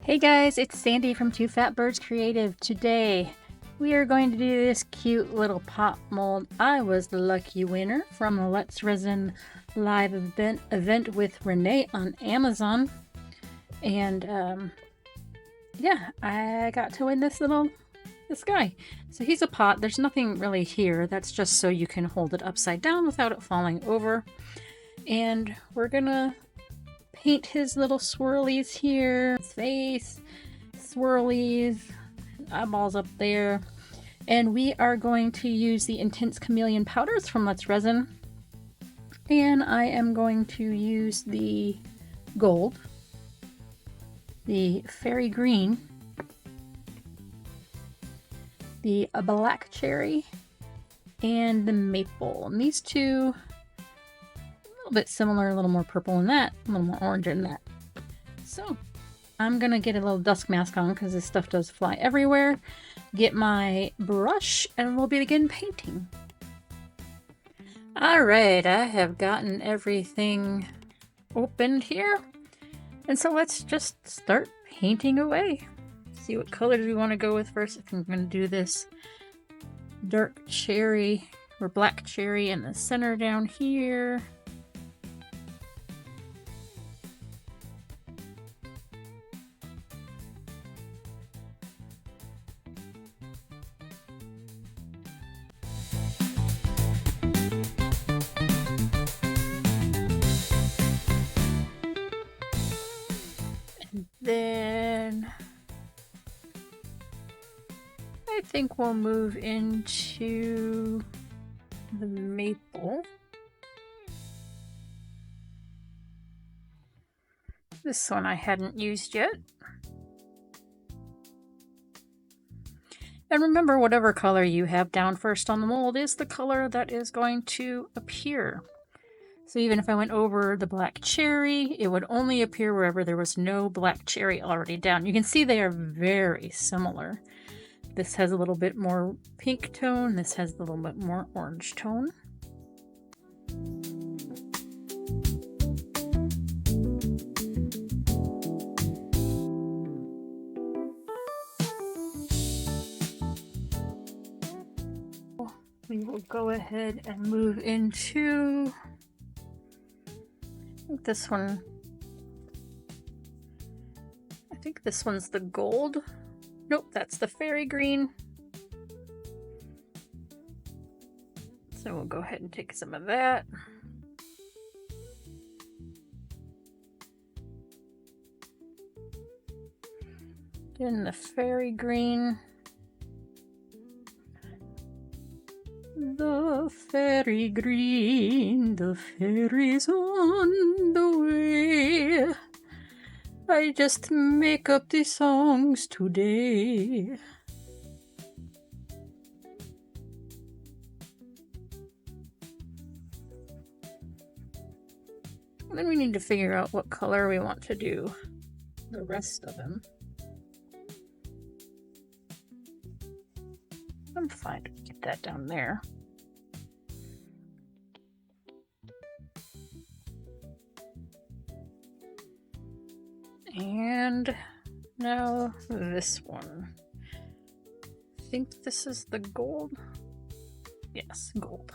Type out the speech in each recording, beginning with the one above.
Hey guys, it's Sandy from Two Fat Birds Creative. Today we are going to do this cute little pop mold. I was the lucky winner from the Let's Resin live event with Renee on Amazon. And yeah, I got to win this guy. So he's a pot. There's nothing really here. That's just so you can hold it upside down without it falling over. And we're gonna paint his little swirlies here, his face, swirlies, eyeballs up there. And we are going to use the Intense Chameleon powders from Let's Resin. And I am going to use the gold, the fairy green, the black cherry, and the maple. And these two, a bit similar, a little more purple than that, a little more orange than that. So I'm gonna get a little dust mask on because this stuff does fly everywhere. Get my brush and we'll begin painting. All right, I have gotten everything opened here. And so let's just start painting away. See what colors we want to go with first. I think I'm gonna do this dark cherry or black cherry in the center down here. Then I think we'll move into the maple. This one I hadn't used yet. And remember, whatever color you have down first on the mold is the color that is going to appear. So even if I went over the black cherry, it would only appear wherever there was no black cherry already down. You can see they are very similar. This has a little bit more pink tone. This has a little bit more orange tone. We will go ahead and move into this one. I think this one's the gold. Nope, that's the fairy green. So we'll go ahead and take some of that. Then the fairy green. The fairy green, the fairy's on the way. I just make up the songs today. And then we need to figure out what color we want to do the rest of them. I'm fine to get that down there. And now this one. I think this is the gold. Yes, gold.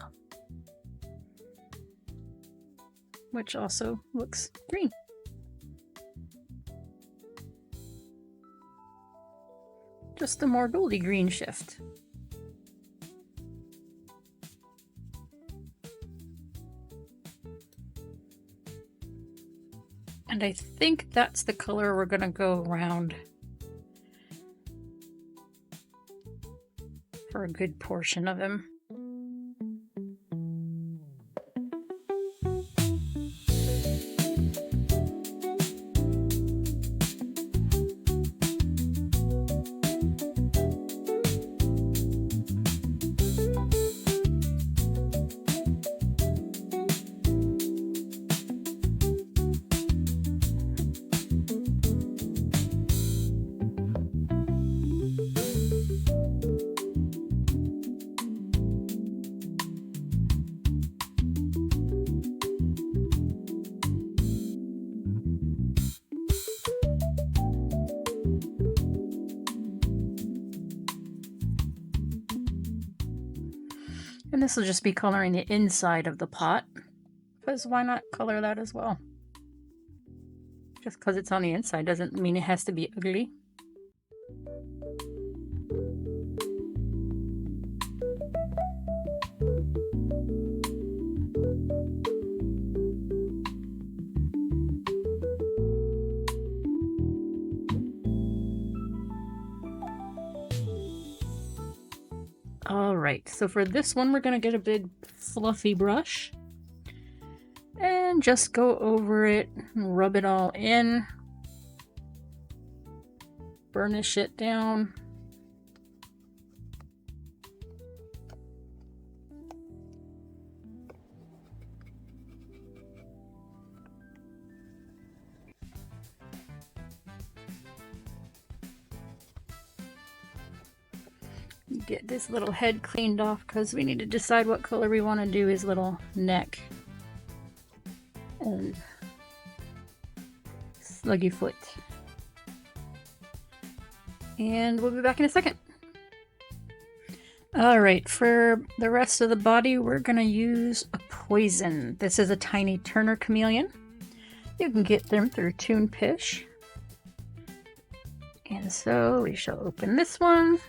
Which also looks green. Just a more goldy green shift. And I think that's the color we're gonna go around for a good portion of him. this will just be coloring the inside of the pot, because why not color that as well? Just because it's on the inside doesn't mean it has to be ugly. Alright, so for this one we're going to get a big fluffy brush and just go over it, rub it all in, burnish it down. Get this little head cleaned off because we need to decide what color we want to do his little neck and sluggy foot. And we'll be back in a second. Alright, for the rest of the body we're going to use a poison. This is a tiny Turner Chameleon. You can get them through Toon Pish. And so we shall open this one.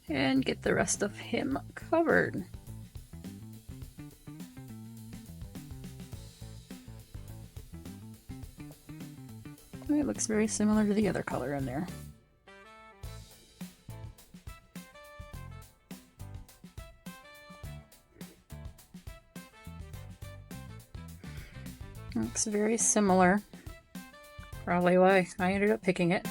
And get the rest of him covered. It looks very similar to the other color in there. Looks very similar. Probably why I ended up picking it.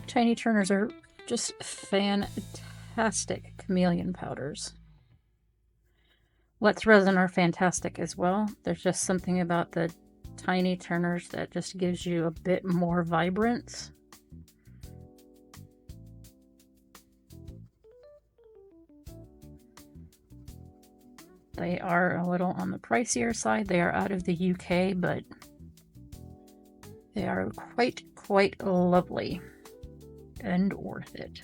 Tiny Turners are just fantastic chameleon powders. Let's Resin are fantastic as well. There's just something about the Tiny Turners that just gives you a bit more vibrance. They are a little on the pricier side. They are out of the UK, but they are quite lovely. And worth it.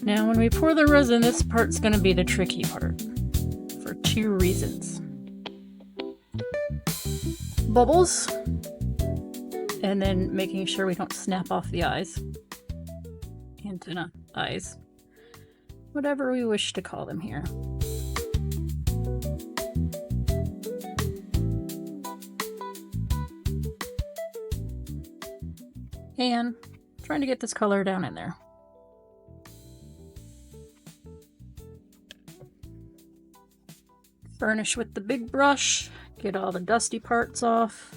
Now when we pour the resin, this part's going to be the tricky part for two reasons. Bubbles, and then making sure we don't snap off the eyes. Antenna eyes. Whatever we wish to call them here. And trying to get this color down in there. Burnish with the big brush, get all the dusty parts off.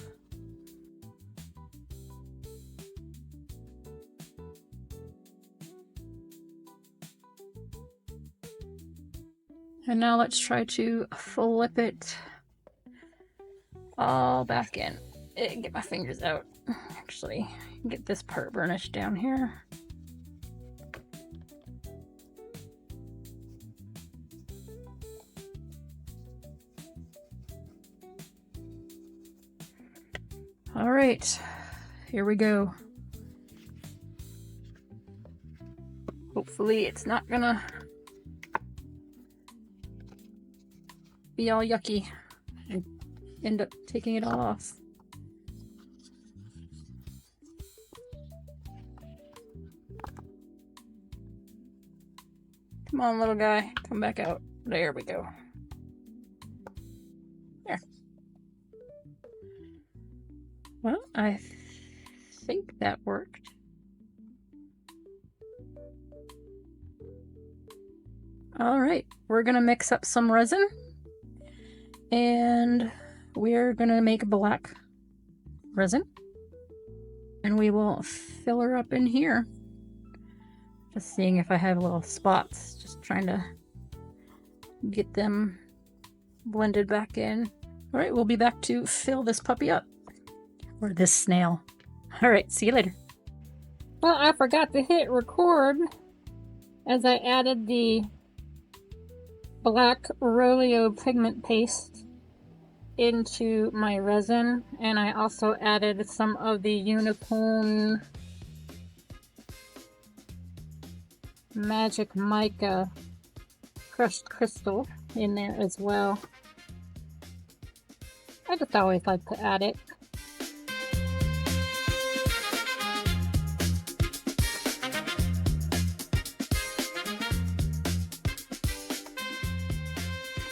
And now let's try to flip it all back in. Get my fingers out. Actually, get this part burnished down here. All right, here we go. Hopefully it's not gonna be all yucky and end up taking it all off. Come on, little guy, come back out. There we go. There. Well, I think that worked. All right, we're gonna mix up some resin and we're gonna make black resin and we will fill her up in here. Just seeing if I have little spots, just trying to get them blended back in. All right, we'll be back to fill this puppy up, or this snail. All right, see you later. Well, I forgot to hit record as I added the black Roleo pigment paste into my resin, and I also added some of the unicorn magic mica crushed crystal in there as well. I just always like to add it.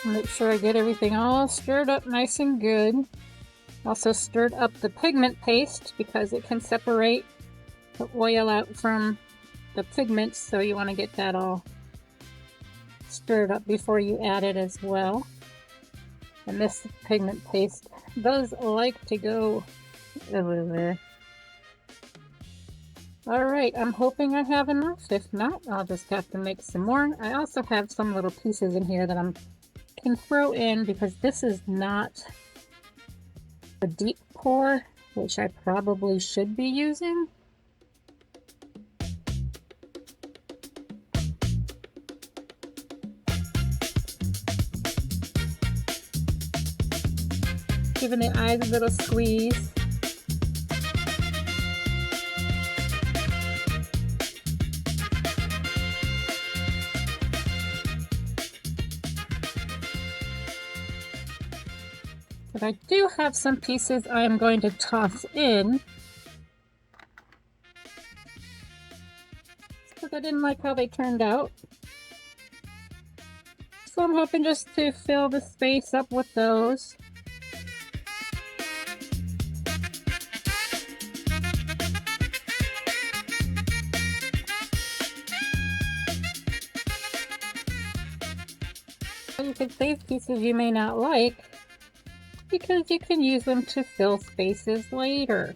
Make sure I get everything all stirred up nice and good. Also stirred up the pigment paste because it can separate the oil out from the pigments, so you want to get that all stirred up before you add it as well. And this pigment paste does like to go everywhere. Alright, I'm hoping I have enough. If not, I'll just have to make some more. I also have some little pieces in here that I can throw in because this is not a deep pour, which I probably should be using. Giving the eyes a little squeeze. But I do have some pieces I am going to toss in, because I didn't like how they turned out. So I'm hoping just to fill the space up with those. You can save pieces you may not like, because you can use them to fill spaces later.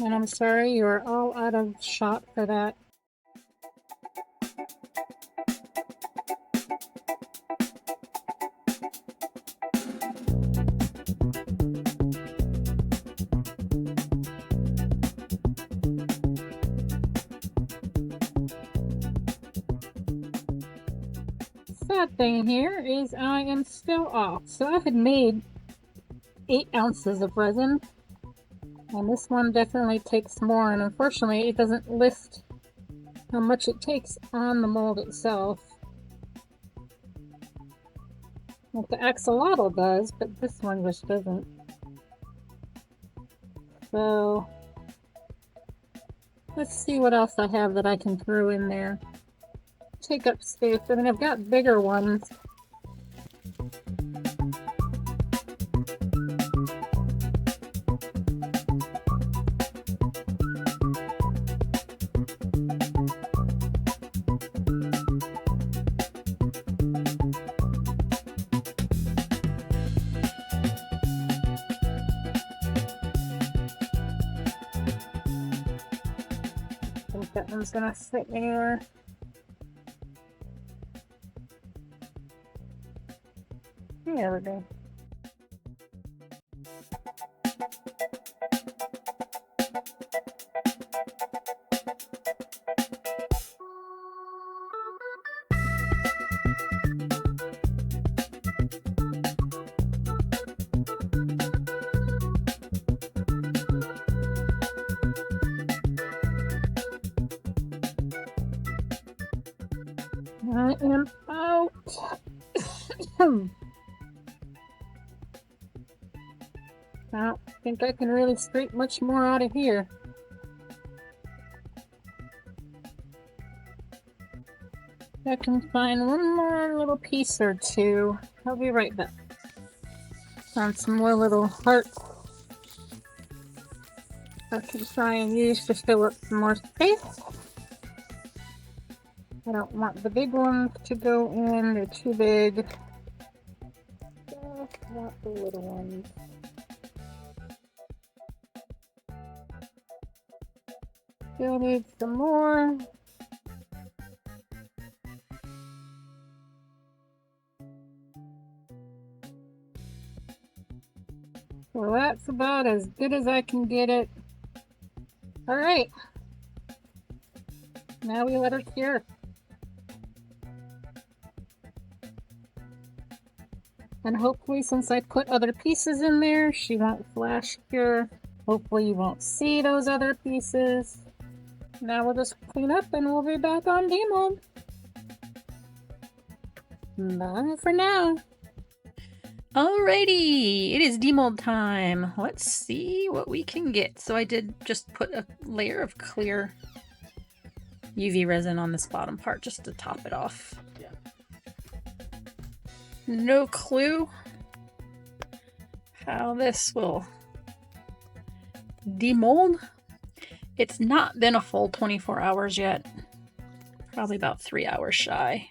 And I'm sorry, you're all out of shot for that. Sad thing here is I am still off. So I had made 8 ounces of resin, and this one definitely takes more, and unfortunately it doesn't list how much it takes on the mold itself. Like the axolotl does, but this one just doesn't. So let's see what else I have that I can throw in there. Take up space. I mean, I've got bigger ones. I think that one's gonna fit anywhere. There we go. I am out. I don't think I can really scrape much more out of here. I can find one more little piece or two. I'll be right back. Found some more little hearts I can try and use to fill up some more space. I don't want the big ones to go in, they're too big. Just want the little ones. Still need some more. Well, that's about as good as I can get it. All right. Now we let her cure. And hopefully, since I put other pieces in there, she won't flash cure. Hopefully you won't see those other pieces. Now we'll just clean up and we'll be back on demold. Bye for now. Alrighty, it is demold time. Let's see what we can get. So I did just put a layer of clear UV resin on this bottom part just to top it off. No clue how this will demold. It's not been a full 24 hours yet. Probably about 3 hours shy.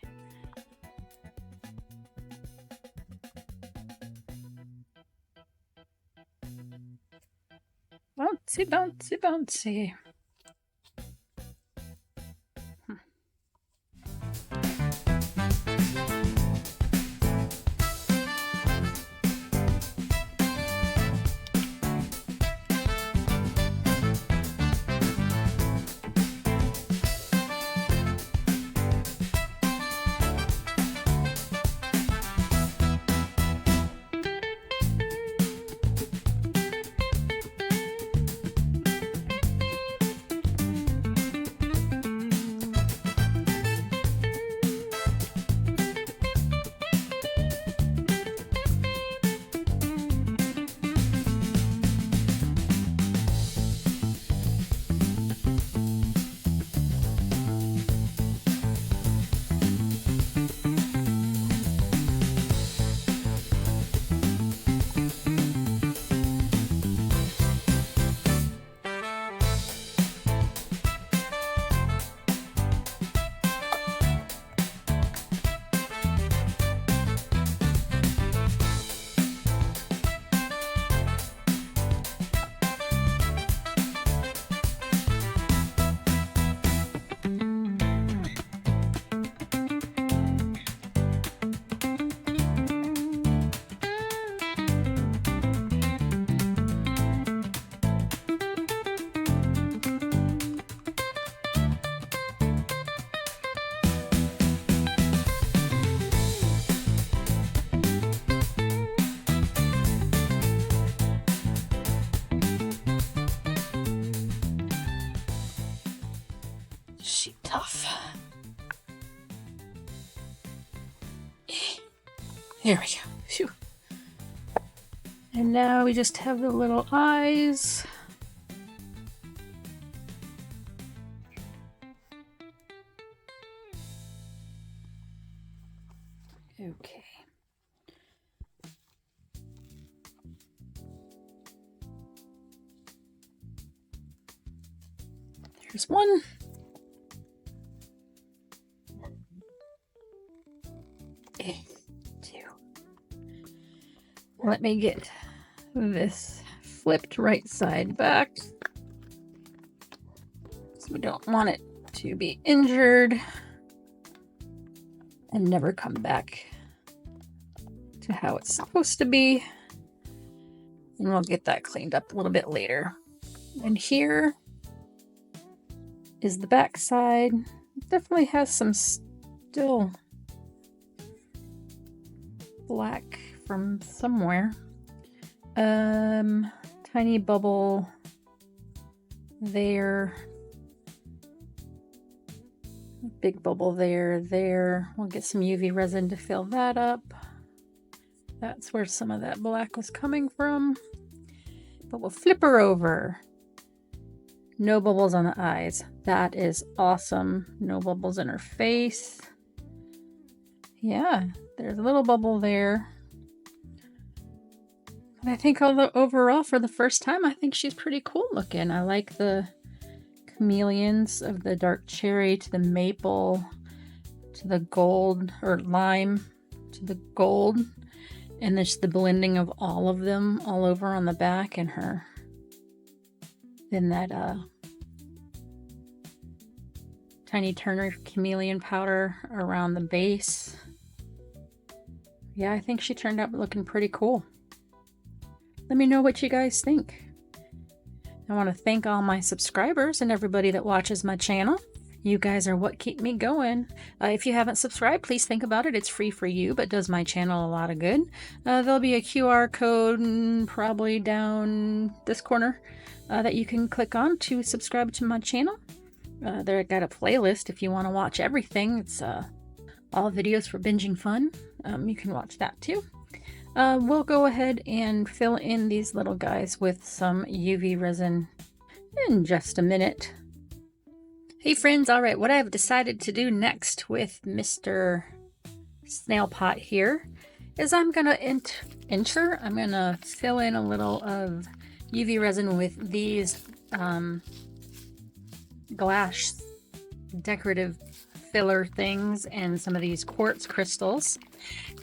Bouncy, bouncy, bouncy. She tough. There we go. Phew. And now we just have the little eyes. Okay. There's one. Two. Let me get this flipped right side back. So we don't want it to be injured and never come back to how it's supposed to be. And we'll get that cleaned up a little bit later. And here is the back side. It definitely has some still black from somewhere. Tiny bubble there. Big bubble there. We'll get some UV resin to fill that up. That's where some of that black was coming from. But we'll flip her over. No bubbles on the eyes. That is awesome. No bubbles in her face. Yeah, there's a little bubble there. But I think overall, for the first time, I think she's pretty cool looking. I like the chameleons of the dark cherry to the maple to the gold or lime to the gold. And there's the blending of all of them all over on the back and her. Then that tiny Turner chameleon powder around the base. Yeah, I think she turned out looking pretty cool. Let me know what you guys think. I want to thank all my subscribers and everybody that watches my channel. You guys are what keep me going. If you haven't subscribed, please think about it. It's free for you, but does my channel a lot of good. There'll be a QR code probably down this corner that you can click on to subscribe to my channel. There I got a playlist if you want to watch everything. It's all videos for binging fun. You can watch that too. We'll go ahead and fill in these little guys with some UV resin in just a minute. Hey friends, alright, what I've decided to do next with Mr. Snail Pot here is I'm going to fill in a little of UV resin with these glass decorative filler things and some of these quartz crystals.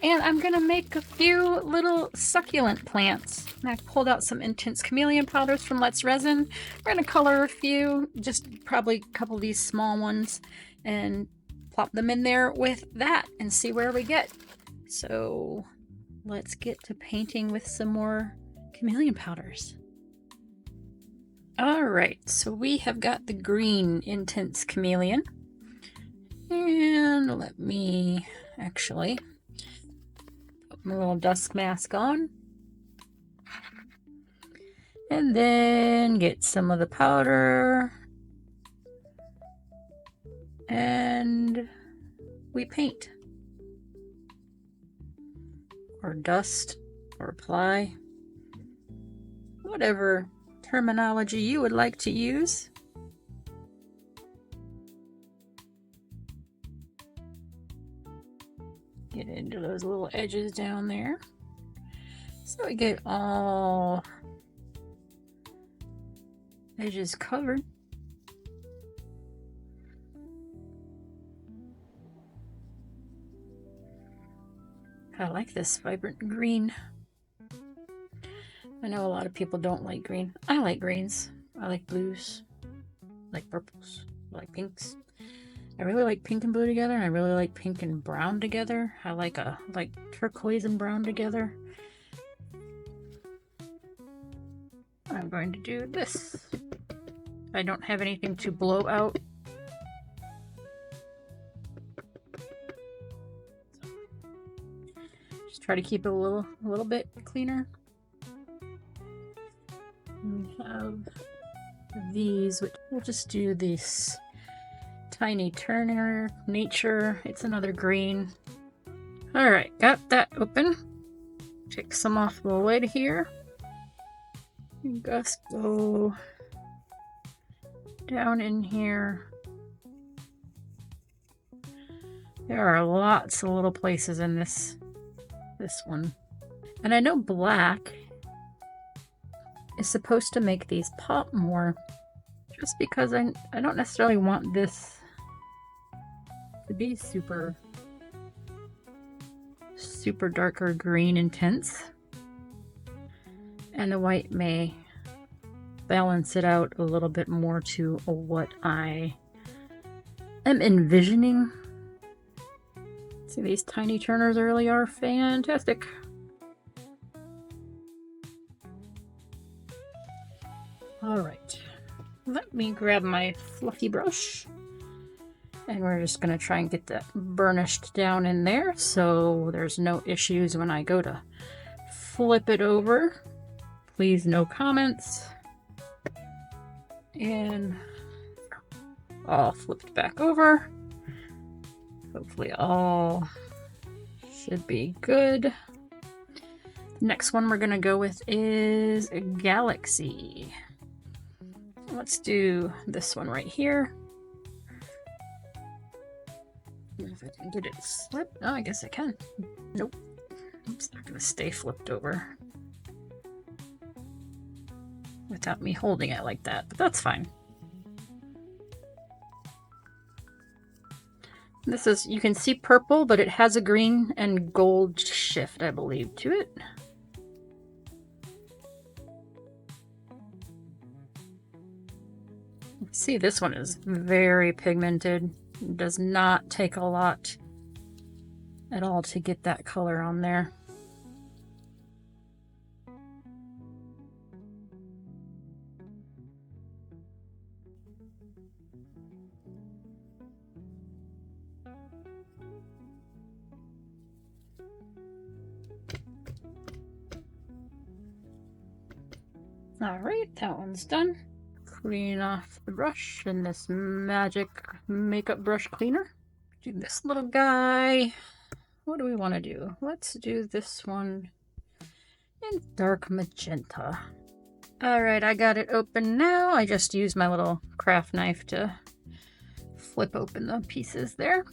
And I'm going to make a few little succulent plants. And I pulled out some intense chameleon powders from Let's Resin. We're going to color a few, just probably a couple of these small ones, and plop them in there with that and see where we get. So let's get to painting with some more chameleon powders. Alright, so we have got the green intense chameleon. And let me actually put my little dust mask on. And then get some of the powder. And we paint. Or dust, or apply. Whatever terminology you would like to use. Get into those little edges down there. So we get all edges covered. I like this vibrant green. I know a lot of people don't like green. I like greens. I like blues. I like purples. I like pinks. I really like pink and blue together, and I really like pink and brown together. I like turquoise and brown together. I'm going to do this. I don't have anything to blow out. Just try to keep it a little bit cleaner. We have these, which we'll just do this Tiny Turner, Nature, it's another green. Alright, got that open. Take some off the lid here. Just go down in here. There are lots of little places in this one. And I know black is supposed to make these pop more, just because I don't necessarily want this to be super darker green intense. And the white may balance it out a little bit more to what I am envisioning. See, these tiny turners really are fantastic. Alright, let me grab my fluffy brush. And we're just going to try and get that burnished down in there so there's no issues when I go to flip it over. Please, no comments. And all flipped back over. Hopefully all should be good. The next one we're going to go with is a Galaxy. Let's do this one right here. If I can get it slipped. Oh, I guess I can. Nope. It's not going to stay flipped over without me holding it like that, but that's fine. This is, you can see purple, but it has a green and gold shift, I believe, to it. See, this one is very pigmented. It does not take a lot at all to get that color on there. All right, that one's done. Clean off the brush in this magic makeup brush cleaner. Do this little guy. What do we want to do? Let's do this one in dark magenta. All right, I got it open now. I just used my little craft knife to flip open the pieces there.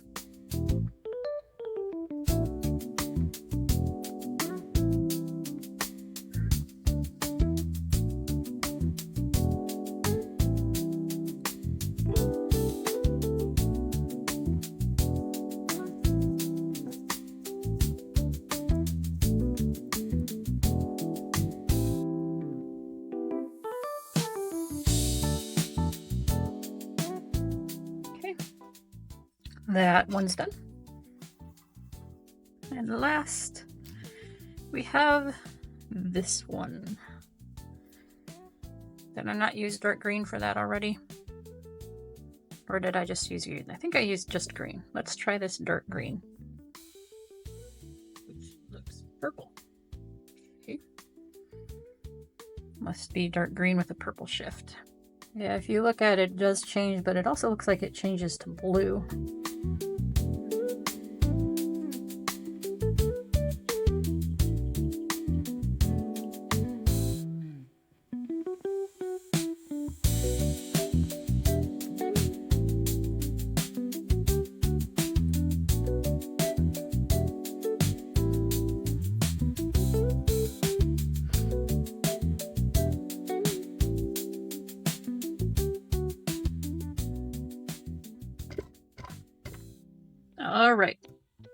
That one's done. And last, we have this one. Did I not use dark green for that already? Or did I just use green? I think I used just green. Let's try this dark green, which looks purple. Okay. Must be dark green with a purple shift. Yeah, if you look at it, it does change, but it also looks like it changes to blue. All right,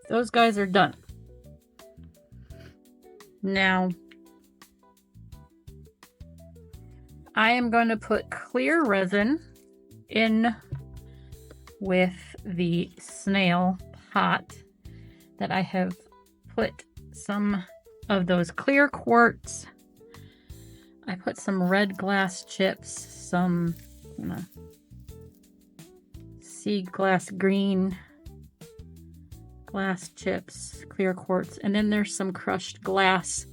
those guys are done. Now, I am going to put clear resin in with the Snail pot that I have put some of those clear quartz. I put some red glass chips, some sea glass green glass chips, clear quartz, and then there's some crushed glass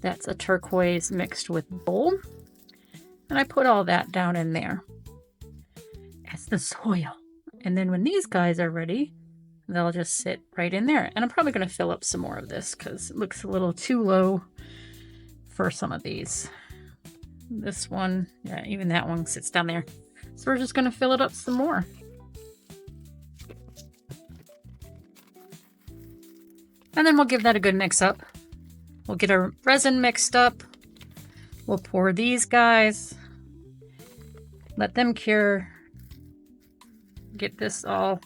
that's a turquoise mixed with gold. And I put all that down in there as the soil. And then when these guys are ready, they'll just sit right in there. And I'm probably going to fill up some more of this because it looks a little too low for some of these. This one, yeah, even that one sits down there. So we're just going to fill it up some more. And then we'll give that a good mix up. We'll get our resin mixed up. We'll pour these guys. Let them cure. Get this all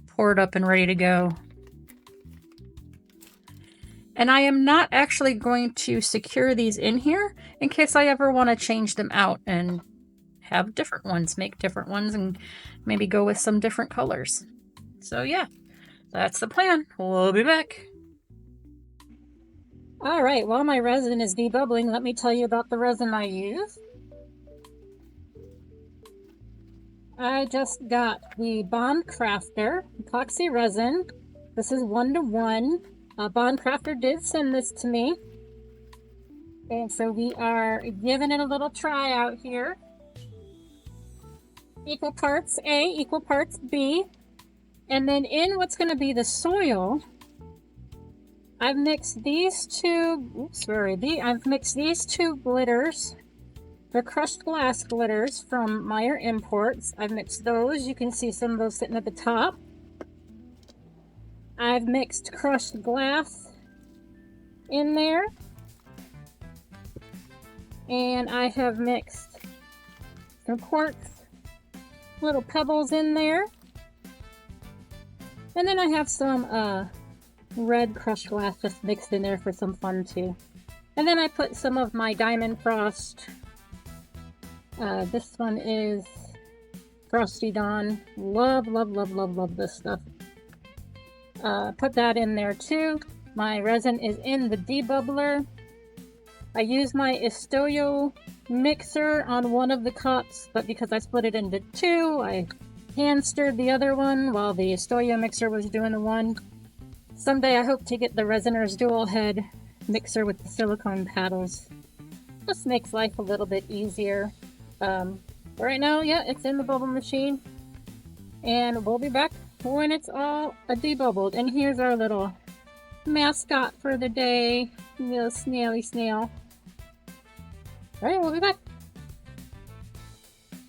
poured up and ready to go. And I am not actually going to secure these in here in case I ever want to change them out and have different ones, make different ones, and maybe go with some different colors. So yeah, that's the plan. We'll be back. All right, while my resin is debubbling, let me tell you about the resin I use. I just got the Bomd Craftor epoxy resin. This is 1:1. Bomd Craftor did send this to me. And so we are giving it a little try out here. Equal parts A, equal parts B. And then in what's going to be the soil, I've mixed these two, I've mixed these two glitters. They're crushed glass glitters from Meyer Imports. I've mixed those. You can see some of those sitting at the top. I've mixed crushed glass in there. And I have mixed some quartz, little pebbles in there. And then I have some red crushed glass just mixed in there for some fun too. And then I put some of my Diamond Frost. This one is Frosty Dawn. Love, love, love, love, love this stuff. Put that in there too. My resin is in the debubbler. I use my Estoyo mixer on one of the cups, but because I split it into two, I hand stirred the other one while the Estoyo mixer was doing the one. Someday I hope to get the Resiners dual head mixer with the silicone paddles. Just makes life a little bit easier. Right now, yeah, it's in the bubble machine. And we'll be back when it's all debubbled. And here's our little mascot for the day, little snaily snail. Alright, we'll be back.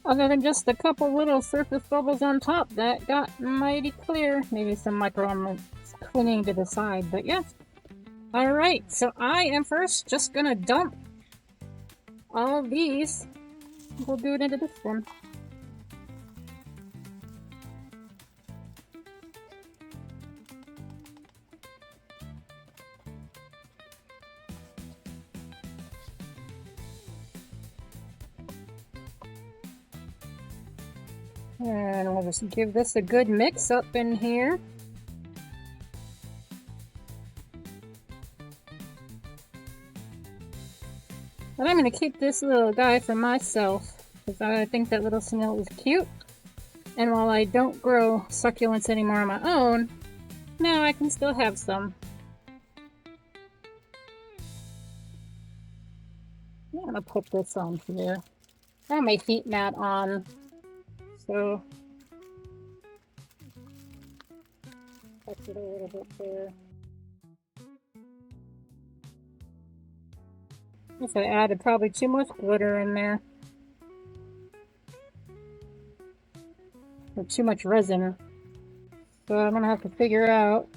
Other than just a couple little surface bubbles on top, that got mighty clear. Maybe some micro clinging to the side, but yeah. Alright, so I am first just gonna dump all of these. We'll do it into this one. And we'll just give this a good mix up in here. And I'm going to keep this little guy for myself because I think that little snail is cute. And while I don't grow succulents anymore on my own, now I can still have some. I'm going to put this on here. I have my heat mat on, so touch it a little bit there. I guess I added probably too much glitter in there. Or too much resin. So I'm gonna have to figure out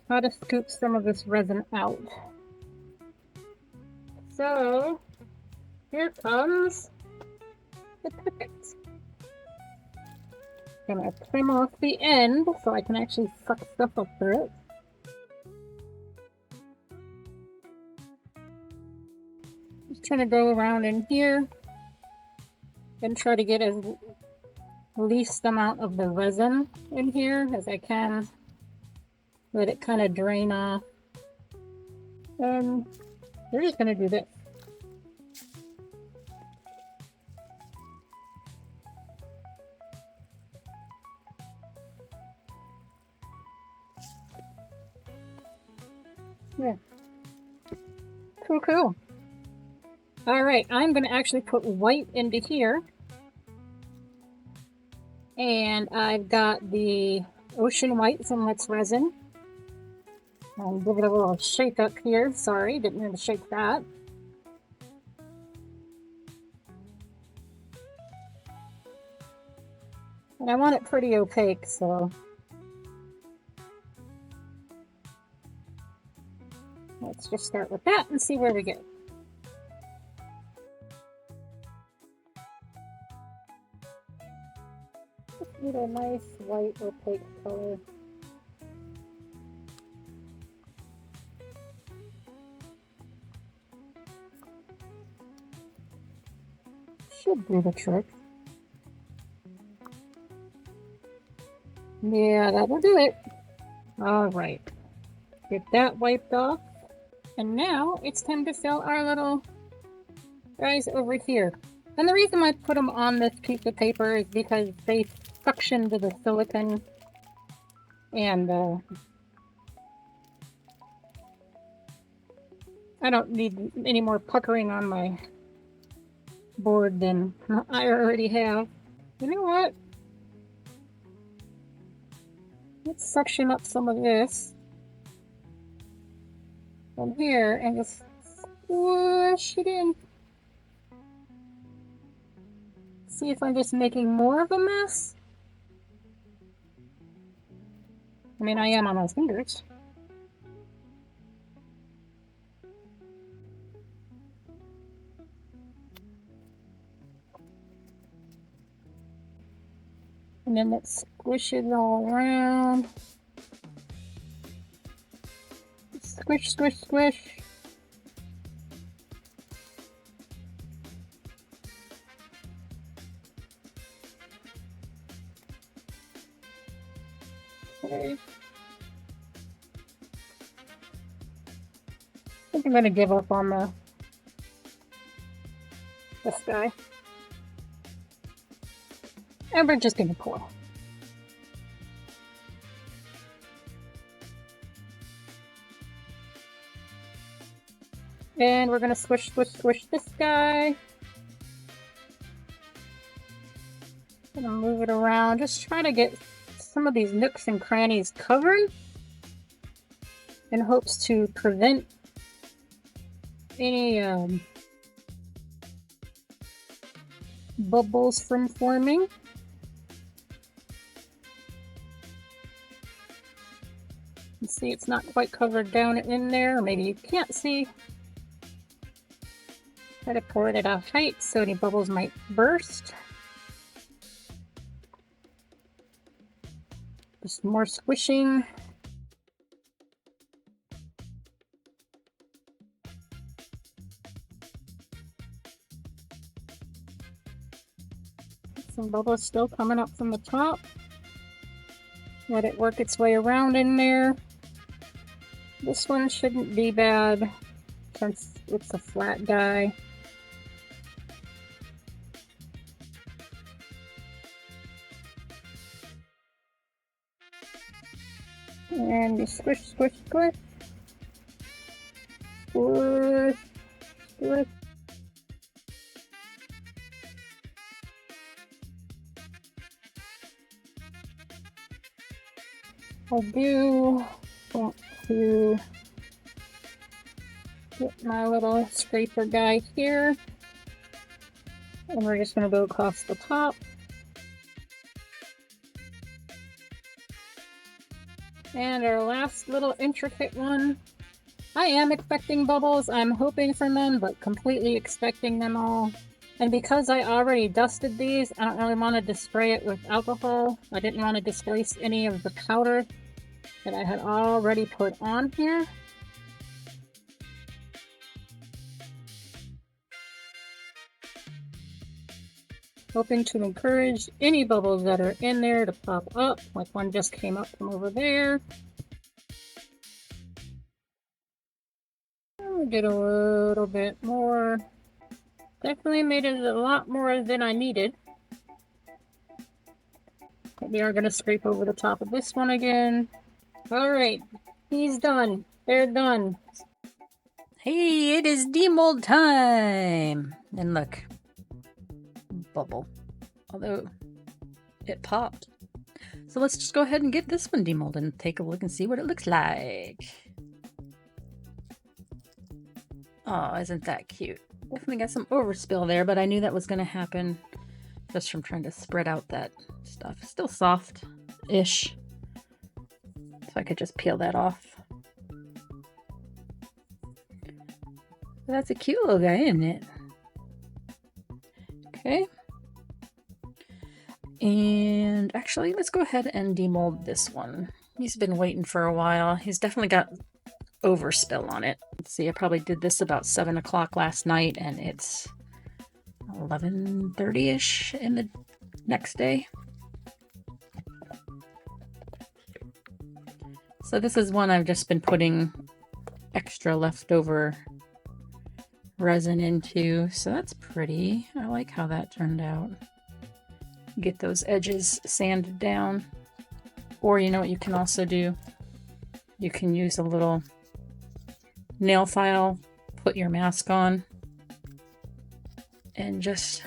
how to scoop some of this resin out. So here comes the picket. I'm gonna trim off the end so I can actually suck stuff up through it. Just trying to go around in here and try to get as least amount of the resin in here as I can. Let it kind of drain off. And we're just going to do this. Yeah. Cool, cool. Alright, I'm going to actually put white into here. And I've got the Ocean White from Let's Resin. I'll give it a little shake up here. Sorry, didn't mean to shake that. And I want it pretty opaque, so let's just start with that and see where we go. Just need a nice white opaque color. Should do the trick. Yeah, that'll do it. All right, get that wiped off. And now it's time to fill our little guys over here. And the reason I put them on this piece of paper is because they suction to the silicone. And I don't need any more puckering on my board than I already have. You know what? Let's suction up some of this from here and just squish it in. See if I'm just making more of a mess. I mean, I am on my fingers. And then let's squish it all around. Squish, squish, squish. Okay. I think I'm gonna give up on this guy. And we're just gonna pour. And we're gonna squish, squish, squish this guy. Gonna move it around. Just try to get some of these nooks and crannies covered in hopes to prevent any bubbles from forming. You see it's not quite covered down in there, or maybe you can't see. Try to pour it at a height so any bubbles might burst. Just more squishing. Some bubbles still coming up from the top. Let it work its way around in there. This one shouldn't be bad since it's a flat die. And you squish, squish, squish. Squish, squish. I do want to get my little scraper guy here. And we're just going to go across the top. And our last little intricate one. I am expecting bubbles. I'm hoping for none, but completely expecting them all. And because I already dusted these, I don't really want to spray it with alcohol. I didn't want to displace any of the powder that I had already put on here. Hoping to encourage any bubbles that are in there to pop up, like one just came up from over there. We did a little bit more. Definitely made it a lot more than I needed. But we are going to scrape over the top of this one again. Alright, he's done. They're done. Hey, it is demold time! And look. Bubble. Although it popped. So let's just go ahead and get this one demolded and take a look and see what it looks like. Oh, isn't that cute? Definitely got some overspill there, but I knew that was going to happen just from trying to spread out that stuff. Still soft-ish. So I could just peel that off. That's a cute little guy, isn't it? Okay. And actually, let's go ahead and demold this one. He's been waiting for a while. He's definitely got overspill on it. Let's see, I probably did this about 7 o'clock last night, and it's 11:30-ish in the next day. So this is one I've just been putting extra leftover resin into, so that's pretty. I like how that turned out. Get those edges sanded down. Or you know what you can also do? You can use a little nail file, put your mask on, and just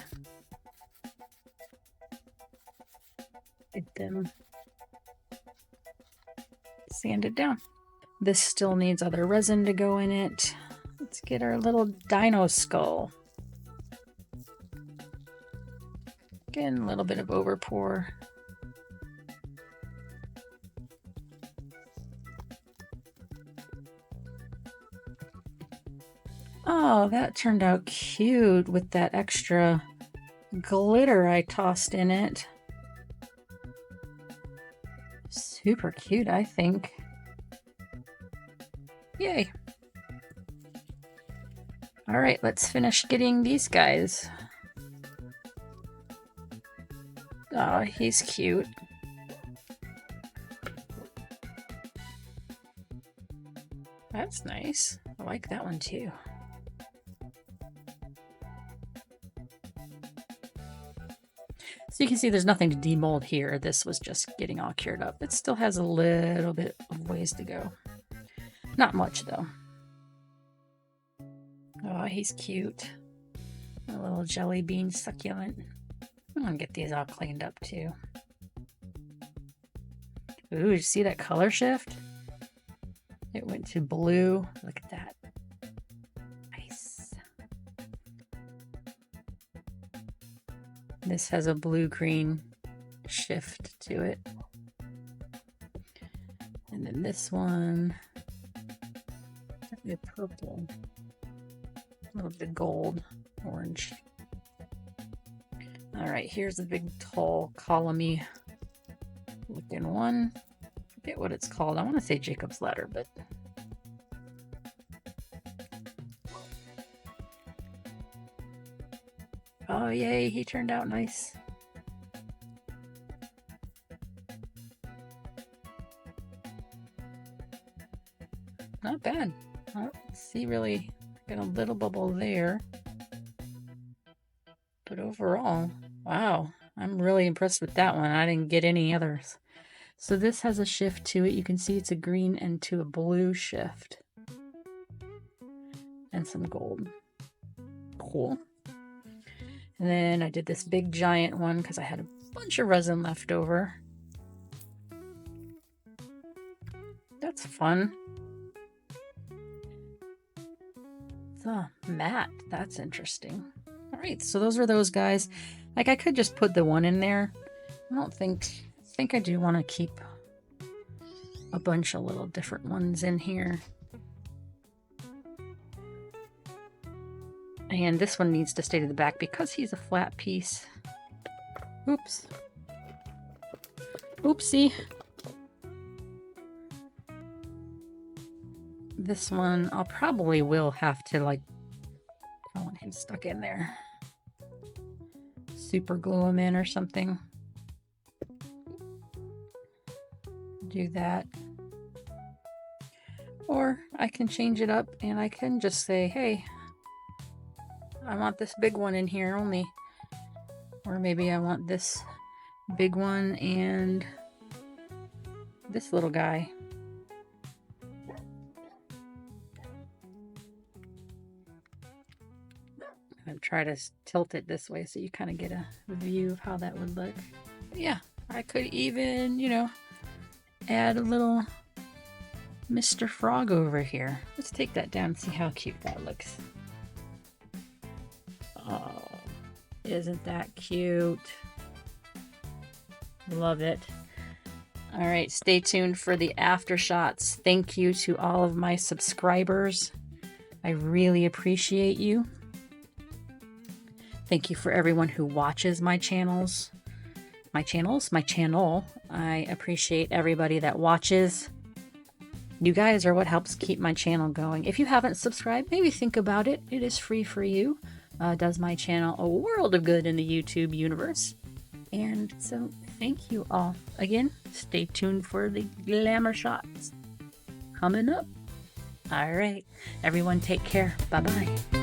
get them sanded down. This still needs other resin to go in it. Let's get our little dino skull. Again, a little bit of overpour. Oh, that turned out cute with that extra glitter I tossed in it. Super cute, I think. Yay. All right, let's finish getting these guys. Oh, he's cute. That's nice. I like that one too. So you can see there's nothing to demold here. This was just getting all cured up. It still has a little bit of ways to go. Not much though. Oh, he's cute. A little jelly bean succulent. I'm gonna get these all cleaned up too. Ooh, did you see that color shift? It went to blue. Look at that. Nice. This has a blue-green shift to it. And then this one, a purple. A little bit of gold, orange. All right, here's a big, tall, columny looking one. Forget what it's called. I want to say Jacob's Ladder, but oh yay, he turned out nice. Not bad. See, really got a little bubble there, but overall, wow, I'm really impressed with that one. I didn't get any others. So this has a shift to it. You can see it's a green and to a blue shift. And some gold. Cool. And then I did this big giant one because I had a bunch of resin left over. That's fun. It's a mat. That's interesting. All right, so those are those guys. Like I could just put the one in there. I think I do want to keep a bunch of little different ones in here. And this one needs to stay to the back because he's a flat piece. Oops. Oopsie. This one, I'll probably will have to like, I want him stuck in there. Super glue him in or something. Do that. Or I can change it up and I can just say, hey, I want this big one in here only. Or maybe I want this big one and this little guy. I'm gonna try to tilt it this way so you kind of get a view of how that would look. Yeah, I could even, you know, add a little Mr. Frog over here. Let's take that down and see how cute that looks. Oh, isn't that cute? Love it. All right, stay tuned for the after shots. Thank you to all of my subscribers. I really appreciate you. Thank you for everyone who watches my channels. My channel. I appreciate everybody that watches. You guys are what helps keep my channel going. If you haven't subscribed, maybe think about it. It is free for you. Does my channel a world of good in the YouTube universe. And so thank you all. Again, stay tuned for the glamour shots coming up. All right, everyone take care. Bye-bye.